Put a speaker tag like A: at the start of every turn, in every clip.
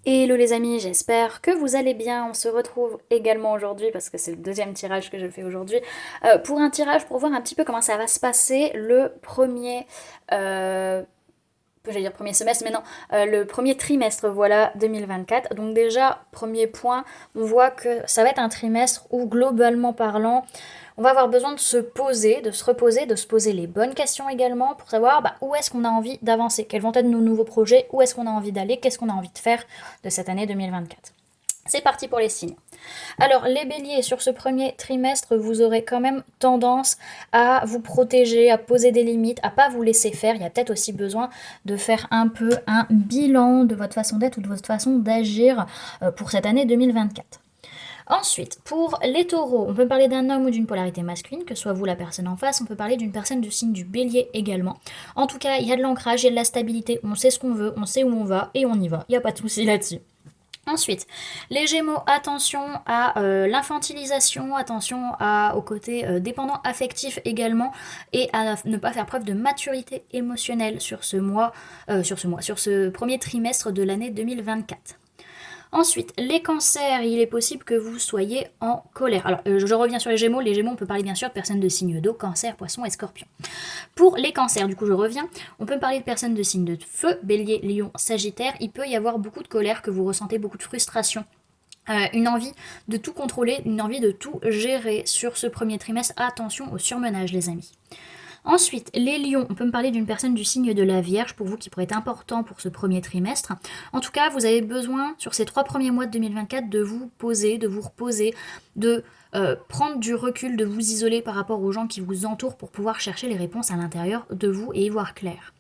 A: Hello les amis, j'espère que vous allez bien. On se retrouve également aujourd'hui, parce que c'est le deuxième tirage que je fais aujourd'hui, pour un tirage pour voir un petit peu comment ça va se passer le premier, j'allais dire premier semestre, mais non, le premier trimestre, voilà, 2024. Donc déjà, premier point, on voit que ça va être un trimestre où, globalement parlant, on va avoir besoin de se poser, de se reposer, de se poser les bonnes questions également pour savoir où est-ce qu'on a envie d'avancer, quels vont être nos nouveaux projets, où est-ce qu'on a envie d'aller, qu'est-ce qu'on a envie de faire de cette année 2024. C'est parti pour les signes. Alors, les béliers, sur ce premier trimestre, vous aurez quand même tendance à vous protéger, à poser des limites, à pas vous laisser faire. Il y a peut-être aussi besoin de faire un peu un bilan de votre façon d'être ou de votre façon d'agir pour cette année 2024. Ensuite, pour les taureaux, on peut parler d'un homme ou d'une polarité masculine, que ce soit vous la personne en face, on peut parler d'une personne du signe du bélier également. En tout cas, il y a de l'ancrage, il y a de la stabilité, on sait ce qu'on veut, on sait où on va et on y va. Il n'y a pas de souci là-dessus. Ensuite, les Gémeaux, attention à l'infantilisation, attention au côté dépendant affectif également, et à ne pas faire preuve de maturité émotionnelle sur sur ce premier trimestre de l'année 2024. Ensuite, les cancers, il est possible que vous soyez en colère. Alors, je reviens sur les Gémeaux. Les Gémeaux, on peut parler bien sûr de personnes de signes d'eau, cancer, poisson et scorpion. Pour les cancers, du coup, je reviens. On peut parler de personnes de signes de feu, bélier, lion, sagittaire. Il peut y avoir beaucoup de colère, que vous ressentez beaucoup de frustration. Une envie de tout contrôler, une envie de tout gérer sur ce premier trimestre. Attention au surmenage, les amis. Ensuite, les lions, on peut me parler d'une personne du signe de la Vierge, pour vous, qui pourrait être important pour ce premier trimestre. En tout cas, vous avez besoin, sur ces 3 premiers mois de 2024, de vous poser, de vous reposer, de prendre du recul, de vous isoler par rapport aux gens qui vous entourent pour pouvoir chercher les réponses à l'intérieur de vous et y voir clair.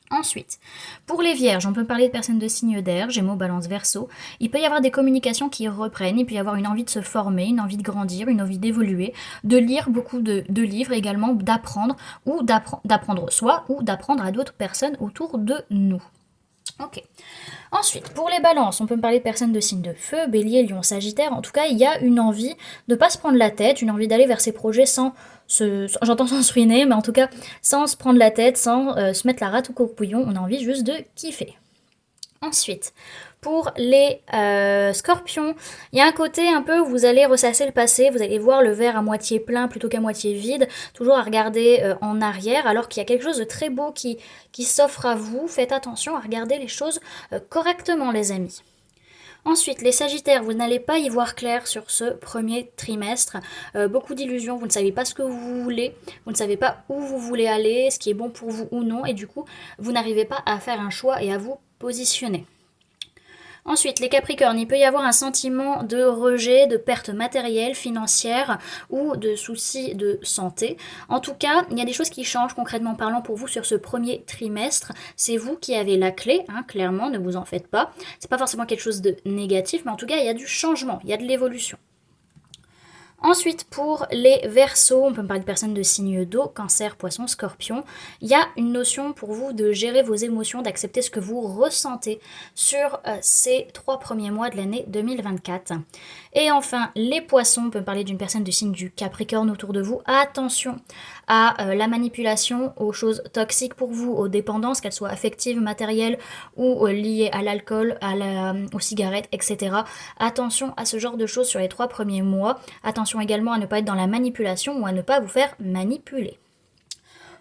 A: Ensuite, pour les vierges, on peut parler de personnes de signe d'air, Gémeaux, Balance, Verseau. Il peut y avoir des communications qui reprennent, il peut y avoir une envie de se former, une envie de grandir, une envie d'évoluer, de lire beaucoup de livres également, d'apprendre, ou d'apprendre soi, ou d'apprendre à d'autres personnes autour de nous. Ok. Ensuite, pour les balances, on peut me parler de personnes de signes de feu, bélier, lion, sagittaire. En tout cas, il y a une envie de ne pas se prendre la tête, une envie d'aller vers ses projets j'entends sans se ruiner, mais en tout cas, sans se prendre la tête, sans se mettre la rate au courbouillon. On a envie juste de kiffer. Ensuite, pour les scorpions, il y a un côté un peu où vous allez ressasser le passé, vous allez voir le verre à moitié plein plutôt qu'à moitié vide, toujours à regarder en arrière, alors qu'il y a quelque chose de très beau qui s'offre à vous. Faites attention à regarder les choses correctement, les amis. Ensuite, les sagittaires, vous n'allez pas y voir clair sur ce premier trimestre. Beaucoup d'illusions, vous ne savez pas ce que vous voulez, vous ne savez pas où vous voulez aller, ce qui est bon pour vous ou non, et du coup, vous n'arrivez pas à faire un choix et à vous positionner. Ensuite, les Capricornes, il peut y avoir un sentiment de rejet, de perte matérielle, financière ou de soucis de santé. En tout cas, il y a des choses qui changent concrètement parlant pour vous sur ce premier trimestre. C'est vous qui avez la clé, clairement, ne vous en faites pas. C'est pas forcément quelque chose de négatif, mais en tout cas, il y a du changement, il y a de l'évolution. Ensuite, pour les Verseaux, on peut me parler de personnes de signes d'eau, cancer, poisson, scorpion. Il y a une notion pour vous de gérer vos émotions, d'accepter ce que vous ressentez sur ces 3 premiers mois de l'année 2024. Et enfin, les poissons, on peut me parler d'une personne du signe du Capricorne autour de vous. Attention à la manipulation, aux choses toxiques pour vous, aux dépendances, qu'elles soient affectives, matérielles ou liées à l'alcool, aux cigarettes, etc. Attention à ce genre de choses sur les 3 premiers mois. Attention également à ne pas être dans la manipulation ou à ne pas vous faire manipuler.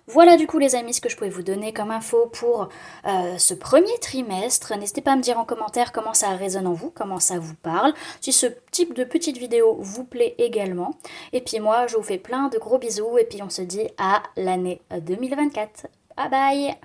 A: Voilà du coup les amis ce que je pouvais vous donner comme info pour ce premier trimestre. N'hésitez pas à me dire en commentaire comment ça résonne en vous, comment ça vous parle, si ce type de petite vidéo vous plaît également. Et puis moi je vous fais plein de gros bisous et puis on se dit à l'année 2024. Bye bye.